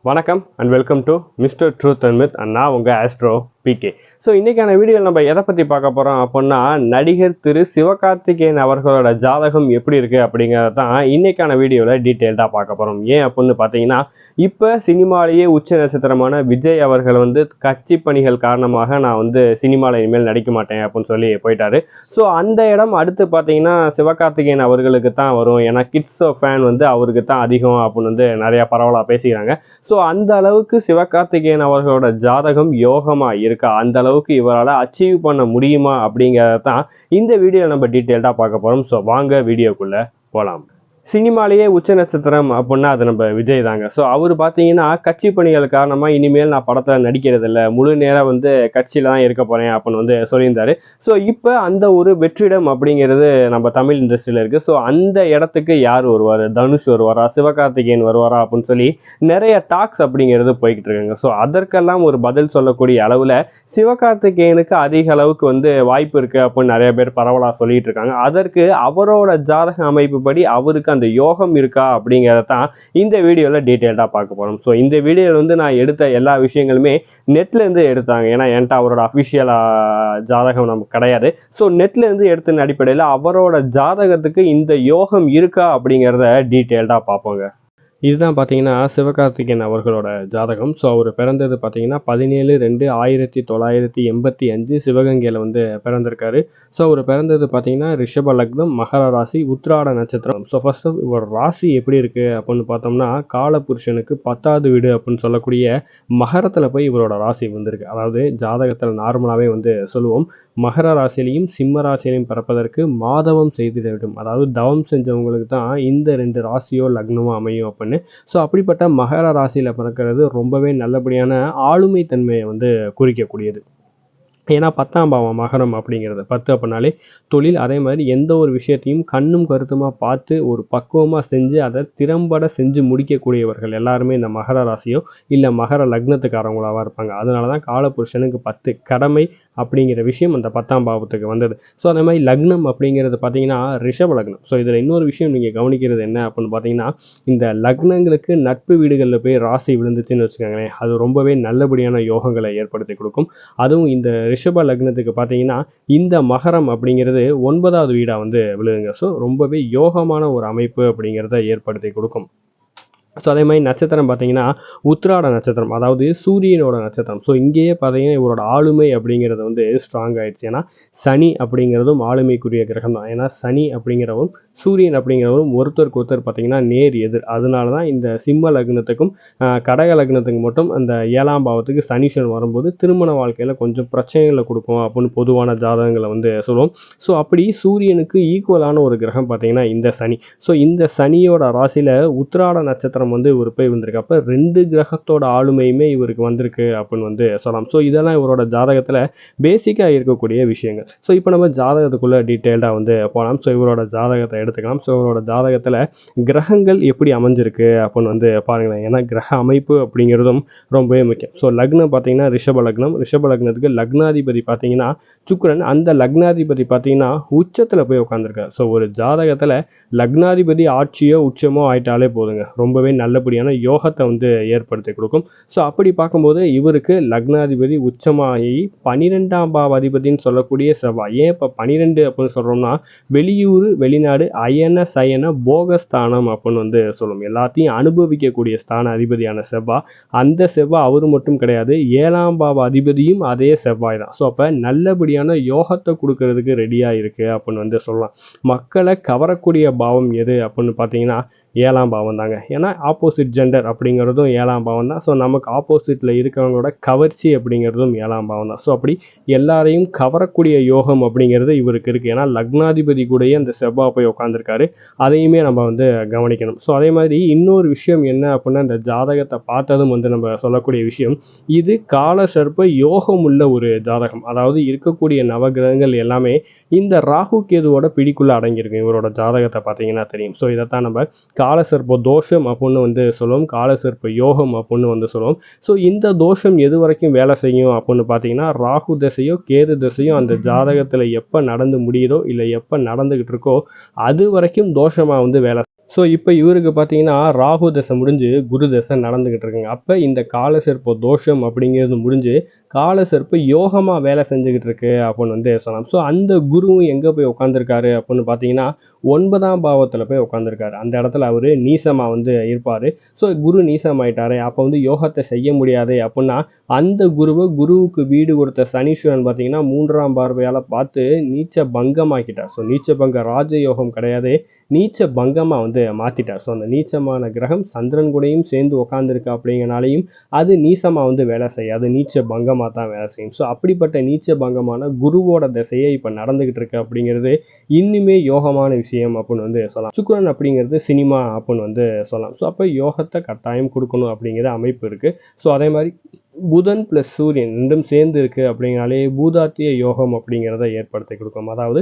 வணக்கம் and welcome to mister truth and myth and நான் உங்கள் ஆஸ்ட்ரோ பிகே. ஸோ இன்றைக்கான வீடியோவில் நம்ம எதை பற்றி பார்க்க போகிறோம் அப்படின்னா, நடிகர் திரு சிவகார்த்திகேயன் அவர்களோட ஜாதகம் எப்படி இருக்குது அப்படிங்கிறத தான் இன்றைக்கான வீடியோவில் டீட்டெயில்டாக பார்க்க போகிறோம். ஏன் அப்படின்னு பார்த்தீங்கன்னா, இப்போ சினிமாலேயே உச்ச நட்சத்திரமான விஜய் அவர்கள் கட்சி பணிகள் காரணமாக நான் சினிமாவில் இனிமேல் நடிக்க மாட்டேன் அப்படின்னு சொல்லி போயிட்டாரு. ஸோ அந்த இடம் அடுத்து பார்த்தீங்கன்னா சிவகார்த்திகேயன் அவர்களுக்கு தான் வரும். ஏன்னா கிட்ஸ் ஃபேன் அவருக்கு தான் அதிகம் அப்படின்னு நிறையா பரவலாக பேசிக்கிறாங்க. ஸோ அந்த அளவுக்கு சிவகார்த்திகேயன் அவர்களோட ஜாதகம் யோகமாக இருக்கா, அந்த அளவுக்கு இவரால் அச்சீவ் பண்ண முடியுமா அப்படிங்கிறத தான் இந்த வீடியோவில் நம்ம டீட்டெயில்டாக பார்க்க போகிறோம். ஸோ வாங்க வீடியோக்குள்ளே போகலாம். சினிமாலேயே உச்ச நட்சத்திரம் அப்படின்னா அது நம்ம விஜய் தாங்க. ஸோ அவர் பார்த்தீங்கன்னா கட்சி பணிகள் காரணமாக இனிமேல் நான் படத்தில் நடிக்கிறதில்ல, முழு நேரம் கட்சியில் தான் இருக்க போகிறேன் அப்படின்னு சொல்லியிருந்தாரு. ஸோ இப்போ அந்த ஒரு வெற்றிடம் அப்படிங்கிறது நம்ம தமிழ் இண்டஸ்ட்ரியில் இருக்குது. ஸோ அந்த இடத்துக்கு யார் வருவார், தனுஷ் வருவாரா, சிவகார்த்திகேயன் வருவாரா அப்படின்னு சொல்லி நிறைய டாக்ஸ் அப்படிங்கிறது போய்கிட்டு இருக்காங்க. ஸோ அதற்கெல்லாம் ஒரு பதில் சொல்லக்கூடிய அளவில் சிவகார்த்திகேயனுக்கு அதிக அளவுக்கு வாய்ப்பு இருக்குது அப்படின்னு நிறைய பேர் பரவலாக சொல்லிட்டு இருக்காங்க. அதற்கு அவரோட ஜாதக அமைப்பு படி அவருக்கு அந்த யோகம் இருக்கா அப்படிங்கிறத தான் இந்த வீடியோவில் டீட்டெயில்டாக பார்க்க போகிறோம். ஸோ இந்த வீடியோவில் நான் எடுத்த எல்லா விஷயங்களுமே நெட்லேருந்து எடுத்தாங்க. ஏன்னா என்கிட்ட அவரோட அஃபிஷியல் ஜாதகம் நமக்கு கிடையாது. ஸோ நெட்லேருந்து எடுத்த அடிப்படையில் அவரோட ஜாதகத்துக்கு இந்த யோகம் இருக்கா அப்படிங்கிறத டீட்டெயில்டாக பார்ப்போங்க. இதுதான் பார்த்தீங்கன்னா சிவகார்த்திகேயன் அவர்களோட ஜாதகம். ஸோ அவர் பிறந்தது பார்த்தீங்கன்னா 17/2/1985 சிவகங்கையில் பிறந்திருக்காரு. ஸோ அவர் பிறந்தது பார்த்தீங்கன்னா ரிஷப லக்னம், மகர ராசி, உத்திராட நட்சத்திரம். ஸோ ஃபர்ஸ்ட் இவர் ராசி எப்படி இருக்குது அப்படின்னு பார்த்தோம்னா, காலபுருஷனுக்கு 10வது வீடு அப்படின்னு சொல்லக்கூடிய மகரத்தில் போய் இவரோட ராசி வந்திருக்கு. அதாவது ஜாதகத்தில் நார்மலாகவே சொல்லுவோம், மகர ராசியிலையும் சிம்ம ராசியிலையும் பிறப்பதற்கு மாதவம் செய்திட வேண்டும். அதாவது தவம் செஞ்சவங்களுக்கு தான் இந்த 2 ராசியோ லக்னமோ அமையும் அப்படின்னு. ஸோ அப்படிப்பட்ட மகர ராசியில் பிறக்கிறது ரொம்பவே நல்லபடியான ஆளுமை தன்மையை குறிக்கக்கூடியது. ஏன்னா 10ஆம் பாவம் மகரம் அப்படிங்கிறது 10 அப்படின்னாலே தொழில். அதே மாதிரி எந்த ஒரு விஷயத்தையும் கண்ணும் கருத்துமாக பார்த்து ஒரு பக்குவமாக செஞ்சு அதை திறம்பட செஞ்சு முடிக்கக்கூடியவர்கள் எல்லாருமே இந்த மகர ராசியோ இல்லை மகர லக்னத்துக்காரங்களாக இருப்பாங்க. அதனால தான் காலபுருஷனுக்கு 10 கடமை அப்படிங்கிற விஷயம் அந்த 10ஆம் பாவத்துக்கு வந்தது. ஸோ அதே மாதிரி லக்னம் அப்படிங்கிறது பார்த்தீங்கன்னா ரிஷப லக்னம். ஸோ இதில் இன்னொரு விஷயம் நீங்கள் கவனிக்கிறது என்ன அப்படின்னு பார்த்தீங்கன்னா, இந்த லக்னங்களுக்கு நட்பு வீடுகளில் போய் ராசி விழுந்துச்சுன்னு வச்சுக்கோங்களேன், அது ரொம்பவே நல்லபடியான யோகங்களை ஏற்படுத்தி கொடுக்கும். அதுவும் இந்த ரிஷப லக்னத்துக்கு பார்த்தீங்கன்னா இந்த மகரம் அப்படிங்கிறது 9வது வீடாக விழுதுங்க. ஸோ ரொம்பவே யோகமான ஒரு அமைப்பு அப்படிங்கிறத ஏற்படுத்தி கொடுக்கும். ஸோ அதே மாதிரி நட்சத்திரம் பார்த்தீங்கன்னா உத்திராட நட்சத்திரம், அதாவது சூரியனோட நட்சத்திரம். ஸோ இங்கேயே பார்த்தீங்கன்னா இவரோட ஆளுமை அப்படிங்கிறது ஸ்ட்ராங் ஆயிடுச்சு. ஏன்னா சனி அப்படிங்கிறதும் ஆளுமைக்குரிய கிரகம் தான். ஏன்னா சனி அப்படிங்கிறவரும் சூரியன் அப்படிங்கிறவரும் ஒருத்தருக்கு ஒருத்தர் பார்த்தீங்கன்னா நேர் எதிர். அதனால தான் இந்த சிம்ம லக்னத்துக்கும் கடக லக்னத்துக்கு மட்டும் அந்த 7ஆம் பாவத்துக்கு சனீஸ்வரன் வரும்போது திருமண வாழ்க்கையில் கொஞ்சம் பிரச்சனைகளை கொடுக்கும் அப்படின்னு பொதுவான ஜாதகங்களை சொல்லுவோம். ஸோ அப்படி சூரியனுக்கு ஈக்குவலான ஒரு கிரகம் பார்த்தீங்கன்னா இந்த சனி. ஸோ இந்த சனியோட ராசியில் உத்திராட நட்சத்திரம் இவர் போய் வந்திருக்கு. அப்போ 2 கிரகத்தோட ஆளுமையுமே இவருக்கு வந்திருக்கு அப்படின்னு சொல்லலாம். ஸோ இதெல்லாம் இவரோட ஜாதகத்தில் பேசிக்காக இருக்கக்கூடிய விஷயங்கள். ஸோ இப்போ நம்ம ஜாதகத்துக்குள்ளே டீட்டெயில்டாக போகலாம். ஸோ இவரோட ஜாதகத்தை எடுத்துக்கலாம். ஸோ இவரோட ஜாதகத்தில் கிரகங்கள் எப்படி அமைஞ்சிருக்கு அப்படின்னு பாருங்களேன். ஏன்னா கிரக அமைப்பு அப்படிங்கிறதும் ரொம்பவே முக்கியம். ஸோ லக்னம் பார்த்தீங்கன்னா ரிஷப லக்னம். ரிஷப லக்னத்துக்கு லக்னாதிபதி பார்த்தீங்கன்னா சுக்கிரன். அந்த லக்னாதிபதி பார்த்தீங்கன்னா உச்சத்தில் போய் உட்காந்துருக்காரு. ஸோ ஒரு ஜாதகத்தில் லக்னாதிபதி ஆட்சியோ உச்சமோ ஆயிட்டாலே போதுங்க, ரொம்பவே நல்லபடியான யோகத்தை ஏற்படுத்தி கொடுக்கும். ஸோ அப்படி பார்க்கும்போது இவருக்கு லக்னாதிபதி உச்சமாகி 12ஆம் பாவ அதிபதினு சொல்லக்கூடிய செவ்வாய். ஏன் இப்போ 12 அப்படின்னு சொல்கிறோம்னா, வெளியூர் வெளிநாடு அயன சயன போகஸ்தானம் அப்படின்னு சொல்லும். எல்லாத்தையும் அனுபவிக்கக்கூடிய ஸ்தான அதிபதியான செவ்வாய். அந்த செவ்வாய் அவரு மட்டும் கிடையாது, 7ஆம் பாவ அதிபதியும் அதே செவ்வாய் தான். ஸோ அப்போ நல்லபடியான யோகத்தை கொடுக்கறதுக்கு ரெடியாக இருக்குது அப்படின்னு சொல்லலாம். மக்களை கவரக்கூடிய பாவம் எது அப்படின்னு பார்த்தீங்கன்னா 7ஆம் பாவம் தாங்க. ஏன்னா ஆப்போசிட் ஜெண்டர் அப்படிங்கிறதும் 7ஆம் பாவம் தான். ஸோ நமக்கு ஆப்போசிட்டில் இருக்கிறவங்களோட கவர்ச்சி அப்படிங்கிறதும் 7ஆம் பாவம் தான். ஸோ அப்படி எல்லாரையும் கவரக்கூடிய யோகம் அப்படிங்கிறது இவருக்கு இருக்குது. ஏன்னா லக்னாதிபதி கூடயே அந்த செவ்வாய் போய் உட்காந்துருக்காரு. அதையுமே நம்ம கவனிக்கணும். ஸோ அதே மாதிரி இன்னொரு விஷயம் என்ன அப்படின்னா, இந்த ஜாதகத்தை பார்த்ததும் நம்ம சொல்லக்கூடிய விஷயம், இது கால சர்ப்ப யோகம் உள்ள ஒரு ஜாதகம். அதாவது இருக்கக்கூடிய நவகிரகங்கள் எல்லாமே இந்த ராகு கேதுவோட பிடிக்குள்ளே அடங்கியிருக்கு. இவரோட ஜாதகத்தை பார்த்தீங்கன்னா தெரியும். ஸோ இதைத்தான் நம்ம காலசர்ப்ப தோஷம் அப்படின்னு சொல்லுவோம், காலசர்ப்ப யோகம் அப்படின்னு சொல்லுவோம். ஸோ இந்த தோஷம் எது வரைக்கும் வேலை செய்யும் அப்படின்னு பார்த்தீங்கன்னா, ராகு தசையோ கேது தசையோ அந்த ஜாதகத்தில் எப்போ நடந்து முடியுதோ இல்லை எப்போ நடந்துகிட்டு இருக்கோ அது வரைக்கும் தோஷமாக வேலை. ஸோ இப்போ இவருக்கு பார்த்தீங்கன்னா ராகு தசை முடிஞ்சு குரு தசை நடந்துகிட்டு இருக்குங்க. அப்போ இந்த காலசர்ப்ப தோஷம் அப்படிங்கிறது முடிஞ்சு காலசர்ப்ப யோகமா வேலை செஞ்சுகிட்டு இருக்கு அப்படின்னு வந்து சொல்லலாம். ஸோ அந்த குருவும் எங்கே போய் உட்காந்துருக்காரு அப்படின்னு பார்த்தீங்கன்னா 9ஆம் பாவத்தில் போய் உட்காந்துருக்காரு. அந்த இடத்துல அவர் நீசமா வந்து இருப்பார். ஸோ குரு நீசமாயிட்டாரு, அப்போ வந்து யோகத்தை செய்ய முடியாது அப்படின்னா அந்த குருவுக்கு வீடு கொடுத்த சனீஸ்வரன் பார்த்தீங்கன்னா 3ஆம் பார்வையால் பார்த்து நீச்ச பங்கமாக்கிட்டார். ஸோ நீச்ச பங்க ராஜயோகம் கிடையாது, நீச்ச பங்கமாக வந்து மாற்றிட்டார். ஸோ அந்த நீச்சமான கிரகம் சந்திரன் கூடயும் சேர்ந்து உட்காந்துருக்கு அப்படிங்கிறனாலையும் அது நீசமாக வந்து வேலை செய்யாது, நீச்ச பங்கமாக தான் வேலை செய்யும். ஸோ அப்படிப்பட்ட நீச்ச பங்கமான குருவோட திசையை இப்போ நடந்துகிட்டு இருக்கு அப்படிங்கிறது இன்னுமே யோகமான விஷயம் அப்படின்னு வந்து சொல்லலாம். சுக்கிரன் அப்படிங்கிறது சினிமா அப்படின்னு வந்து சொல்லலாம். ஸோ அப்போ யோகத்தை கட்டாயம் கொடுக்கணும் அப்படிங்கிற அமைப்பு இருக்கு. ஸோ அதே மாதிரி புதன் பிளஸ் சூரியன் ரெண்டும் சேர்ந்து இருக்கு அப்படிங்கிறாலே பூதாத்திய யோகம் அப்படிங்கிறத ஏற்படுத்தி கொடுக்கும். அதாவது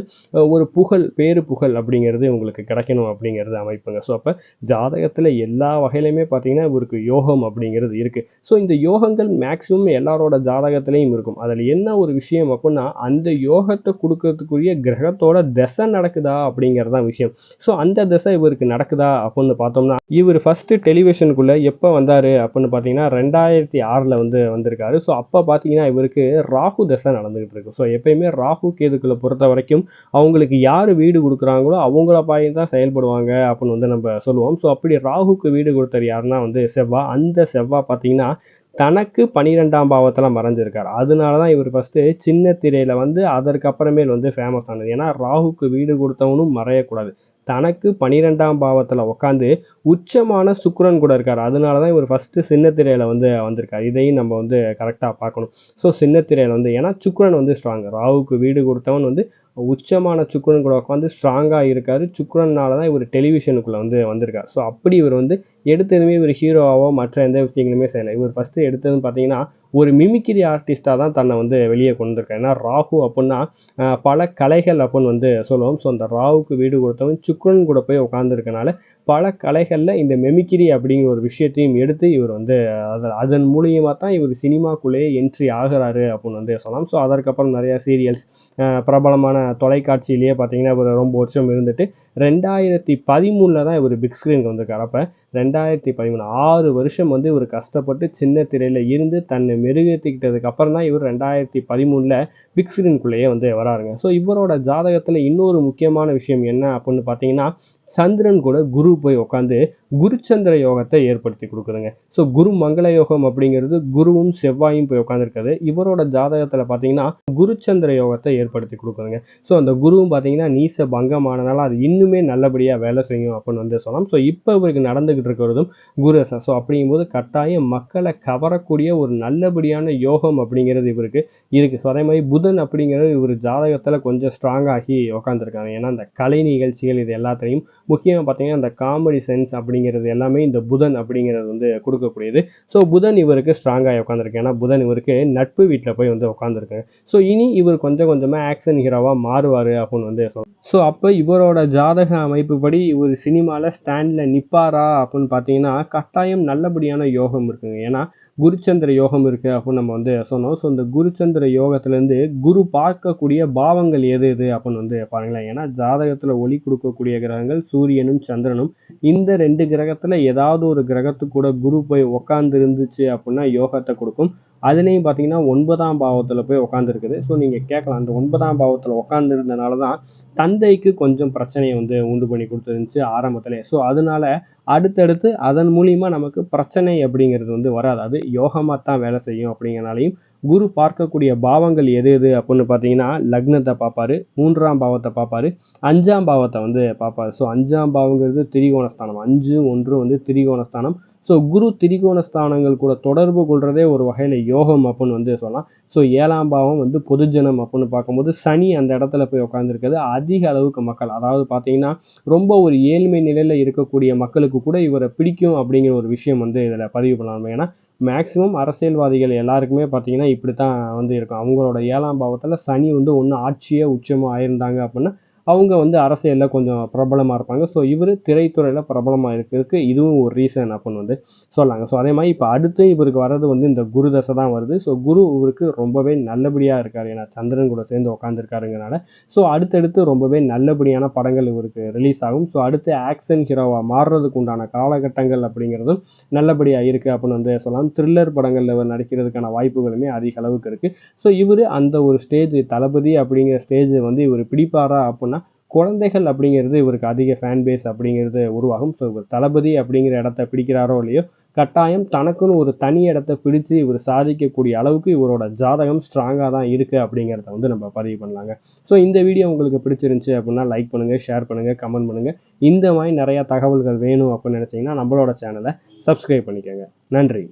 ஒரு புகழ் அப்படிங்கிறது உங்களுக்கு கிடைக்கணும் அப்படிங்கிறது அமைப்புங்க. ஸோ அப்போ ஜாதகத்தில் எல்லா வகையிலுமே பார்த்தீங்கன்னா இவருக்கு யோகம் அப்படிங்கிறது இருக்கு. ஸோ இந்த யோகங்கள் மேக்சிமம் எல்லாரோட ஜாதகத்திலையும் இருக்கும். அதில் என்ன ஒரு விஷயம் அப்படின்னா அந்த யோகத்தை கொடுக்கறதுக்குரிய கிரகத்தோட தசை நடக்குதா அப்படிங்கிறதான் விஷயம். ஸோ அந்த தசை இவருக்கு நடக்குதா அப்படின்னு பார்த்தோம்னா இவர் ஃபர்ஸ்ட் டெலிவிஷனுக்குள்ள எப்போ வந்தாரு அப்படின்னு பார்த்தீங்கன்னா 2006 வந்து வந்திருக்காரு. ஸோ அப்போ பார்த்தீங்கன்னா இவருக்கு ராகு தசை நடந்துகிட்டு இருக்கு. ஸோ எப்பயுமே ராகு கேதுக்களை பொறுத்த வரைக்கும் அவங்களுக்கு யார் வீடு கொடுக்குறாங்களோ அவங்கள பாய் தான் செயல்படுவாங்க அப்படின்னு வந்து நம்ம சொல்லுவோம். ஸோ அப்படி ராகுக்கு வீடு கொடுத்தது யாருன்னா வந்து செவ்வாய். அந்த செவ்வாய் பார்த்தீங்கன்னா தனக்கு 12ஆம் பாவத்தில் மறைஞ்சிருக்காரு. அதனால தான் இவர் ஃபஸ்ட்டு சின்ன திரையில் வந்து அதற்கு அப்புறமேல் வந்து ஃபேமஸ் ஆனது. ஏன்னா ராகுக்கு வீடு கொடுத்தவனும் மறையக்கூடாது, தனக்கு 12ஆம் பாவத்தில் உட்காந்து உச்சமான சுக்கிரன் கூட இருக்கார். அதனால தான் இவர் ஃபஸ்ட்டு சின்ன திரையில் வந்து வந்திருக்கார். இதையும் நம்ம வந்து கரெக்டாக பார்க்கணும். ஸோ சின்ன திரையில் வந்து ஏன்னா சுக்கிரன் வந்து ஸ்ட்ராங், ராகுக்கு வீடு கொடுத்தவன் வந்து உச்சமான சுக்கிரன் கூட உட்காந்து ஸ்ட்ராங்காக இருக்காரு. சுக்கிரனால தான் இவர் டெலிவிஷனுக்குள்ளே வந்து வந்திருக்கார். ஸோ அப்படி இவர் வந்து எடுத்ததுமே இவர் ஹீரோவாவோ மற்ற எந்த விஷயங்களுமே செய்யலை. இவர் ஃபஸ்ட்டு எடுத்ததுன்னு பார்த்தீங்கன்னா ஒரு மிமிக்ரி ஆர்டிஸ்டாக தான் தன்னை வந்து வெளியே கொண்டு வந்திருக்காரு. ஏன்னா ராகு அப்படின்னா பல கலைகள் அப்படின்னு வந்து சொல்லுவோம். ஸோ அந்த ராகுக்கு வீடு கொடுத்தவன் சுக்கிரன் கூட போய் உட்காந்துருக்கனால பல கலைகளில் இந்த மெமிக்ரி அப்படிங்கிற ஒரு விஷயத்தையும் எடுத்து இவர் வந்து அதன் மூலியமாக தான் இவர் சினிமாக்குள்ளேயே என்ட்ரி ஆகிறாரு அப்படின்னு வந்து சொல்லலாம். ஸோ அதற்கப்புறம் நிறையா சீரியல்ஸ், பிரபலமான தொலைக்காட்சியிலேயே பார்த்தீங்கன்னா இவர் ரொம்ப வருஷம் இருந்துட்டு 2013 தான் இவர் பிக் ஸ்க்ரீனுக்கு வந்திருக்காரு. அப்போ 2013 6 வருஷம் வந்து இவர் கஷ்டப்பட்டு சின்ன திரையில் இருந்து தன்னை மெருகேற்றிக்கிட்டதுக்கு அப்புறம் தான் இவர் 2013 பிக் ஸ்க்ரீனுக்குள்ளேயே வந்து வராருங்க. ஸோ இவரோட ஜாதகத்தில் இன்னொரு முக்கியமான விஷயம் என்ன அப்படின்னு பார்த்தீங்கன்னா சந்திரன் கூட குரு போய் உட்காந்து குருச்சந்திர யோகத்தை ஏற்படுத்தி கொடுக்குதுங்க. ஸோ குரு மங்கள யோகம் அப்படிங்கிறது குருவும் செவ்வாயும் போய் உட்காந்துருக்காது. இவரோட ஜாதகத்தில் பார்த்தீங்கன்னா குருச்சந்திர யோகத்தை ஏற்படுத்தி கொடுக்குதுங்க. ஸோ அந்த குருவும் பார்த்தீங்கன்னா நீச பங்கமானனால அது இன்னுமே நல்லபடியாக வேலை செய்யும் அப்படின்னு வந்து சொல்லலாம். ஸோ இப்போ இவருக்கு நடந்துகிட்டு இருக்கிறதும் குரு தசை. ஸோ அப்படிங்கும்போது கட்டாயம் மக்களை கவரக்கூடிய ஒரு நல்லபடியான யோகம் அப்படிங்கிறது இவருக்கு இருக்குது. ஸோ அதே மாதிரி புதன் அப்படிங்கிறது இவர் ஜாதகத்தில் கொஞ்சம் ஸ்ட்ராங்காகி உட்காந்துருக்காங்க. ஏன்னா அந்த கலை நிகழ்ச்சிகள் இது எல்லாத்தையும் முக்கியமாக பார்த்தீங்கன்னா அந்த காமெடி சென்ஸ் அப்படிங்கிறது எல்லாமே இந்த புதன் அப்படிங்கிறது வந்து கொடுக்கக்கூடியது. ஸோ புதன் இவருக்கு ஸ்ட்ராங்காக உட்காந்துருக்கு. ஏன்னா புதன் இவருக்கு நட்பு வீட்டில் போய் வந்து உட்காந்துருக்கு. ஸோ இனி இவர் கொஞ்சம் கொஞ்சமாக ஆக்ஷன் ஹீரோவாக மாறுவார் அப்படின்னு வந்து சொல்லலாம். ஸோ அப்போ இவரோட ஜாதக அமைப்புப்படி இவர் சினிமாவில் ஸ்டாண்டில் நிற்பாரா அப்படின்னு பார்த்தீங்கன்னா கட்டாயம் நல்லபடியான யோகம் இருக்குங்க. ஏன்னா குருச்சந்திர யோகம் இருக்குது அப்படின்னு நம்ம வந்து சொன்னோம். ஸோ இந்த குருச்சந்திர யோகத்துலேருந்து குரு பார்க்கக்கூடிய பாவங்கள் எது எது அப்படின்னு வந்து பாருங்களேன். ஏன்னா ஜாதகத்தில் ஒளி கொடுக்கக்கூடிய கிரகங்கள் சூரியனும் சந்திரனும். இந்த 2 கிரகத்தில் ஏதாவது ஒரு கிரகத்துக்கு கூட குரு போய் உட்காந்து இருந்துச்சு அப்படின்னா யோகத்தை கொடுக்கும். அதுலேயும் பார்த்தீங்கன்னா 9ஆம் பாவத்தில் போய் உட்காந்துருக்குது. ஸோ நீங்கள் கேட்கலாம், அந்த 9ஆம் பாவத்தில் உட்காந்துருந்தனால தான் தந்தைக்கு கொஞ்சம் பிரச்சனையை வந்து உண்டு பண்ணி கொடுத்துருந்துச்சு ஆரம்பத்திலே. ஸோ அதனால அடுத்தடுத்து அதன் மூலியமாக நமக்கு பிரச்சனை அப்படிங்கிறது வந்து வராது, அது யோகமாக தான் வேலை செய்யும். அப்படிங்கிறனாலையும் குரு பார்க்கக்கூடிய பாவங்கள் எது எது அப்படின்னு பார்த்தீங்கன்னா லக்னத்தை பார்ப்பாரு, 3ஆம் பாவத்தை பார்ப்பாரு, 5ஆம் பாவத்தை வந்து பார்ப்பாரு. ஸோ 5ஆம் பாவங்கிறது திரிகோணஸ்தானம், 5 1 வந்து திரிகோணஸ்தானம். ஸோ குரு திரிகோண ஸ்தானங்கள் கூட தொடர்பு கொள்றதே ஒரு வகையில் யோகம் அப்படின்னு வந்து சொல்லலாம். ஸோ 7ஆம் பாவம் வந்து பொதுஜனம் அப்படின்னு பார்க்கும்போது சனி அந்த இடத்துல போய் உட்காந்துருக்கிறது அதிக அளவுக்கு மக்கள், அதாவது பார்த்தீங்கன்னா ரொம்ப ஒரு ஏழ்மை நிலையில் இருக்கக்கூடிய மக்களுக்கு கூட இவரை பிடிக்கும் அப்படிங்கிற ஒரு விஷயம் வந்து இதில் பதிவு பண்ணலாம். ஏன்னா மேக்சிமம் அரசியல்வாதிகள் எல்லாருக்குமே பார்த்தீங்கன்னா இப்படி தான் வந்து இருக்கும். அவங்களோட 7ஆம் பாவத்தில் சனி வந்து ஒன்று ஆட்சியே உச்சமாக ஆயிருந்தாங்க அப்படின்னா அவங்க வந்து அரசியலில் கொஞ்சம் பிரபலமாக இருப்பாங்க. ஸோ இவர் திரைத்துறையில் பிரபலமாக இருக்கிறதுக்கு இதுவும் ஒரு ரீசன் அப்படின்னு வந்து சொல்லாங்க. ஸோ அதே மாதிரி இப்போ அடுத்து இவருக்கு வர்றது வந்து இந்த குரு தசை தான் வருது. ஸோ குரு இவருக்கு ரொம்பவே நல்லபடியாக இருக்கார். ஏன்னா சந்திரன் கூட சேர்ந்து உட்காந்துருக்காருங்கனால. ஸோ அடுத்தடுத்து ரொம்பவே நல்லபடியான படங்கள் இவருக்கு ரிலீஸ் ஆகும். ஸோ அடுத்து ஆக்ஷன் ஹீரோவாக மாறுறதுக்கு உண்டான காலகட்டங்கள் அப்படிங்கிறதும் நல்லபடியாக இருக்குது அப்படின்னு வந்து சொல்லலாம். த்ரில்லர் படங்களில் இவர் நடிக்கிறதுக்கான வாய்ப்புகளுமே அதிக அளவுக்கு இருக்குது. ஸோ இவர் அந்த ஒரு ஸ்டேஜ் தளபதி அப்படிங்கிற ஸ்டேஜ் வந்து இவர் பிடிப்பாரா அப்படின்னா குழந்தைகள் அப்படிங்கிறது இவருக்கு அதிக ஃபேன் பேஸ் அப்படிங்கிறது உருவாகும். ஸோ இவர் தளபதி அப்படிங்கிற இடத்த பிடிக்கிறாரோ இல்லையோ கட்டாயம் தனக்குன்னு ஒரு தனி இடத்த பிடிச்சு இவர் சாதிக்கக்கூடிய அளவுக்கு இவரோட ஜாதகம் ஸ்ட்ராங்காக தான் இருக்குது அப்படிங்கிறத வந்து நம்ம பதிவு பண்ணலாங்க. ஸோ இந்த வீடியோ உங்களுக்கு பிடிச்சிருந்துச்சு அப்படின்னா லைக் பண்ணுங்கள், ஷேர் பண்ணுங்கள், கமெண்ட் பண்ணுங்கள். இந்த மாதிரி நிறையா தகவல்கள் வேணும் அப்படின்னு நினச்சிங்கன்னா நம்மளோட சேனலை சப்ஸ்கிரைப் பண்ணிக்கோங்க. நன்றி.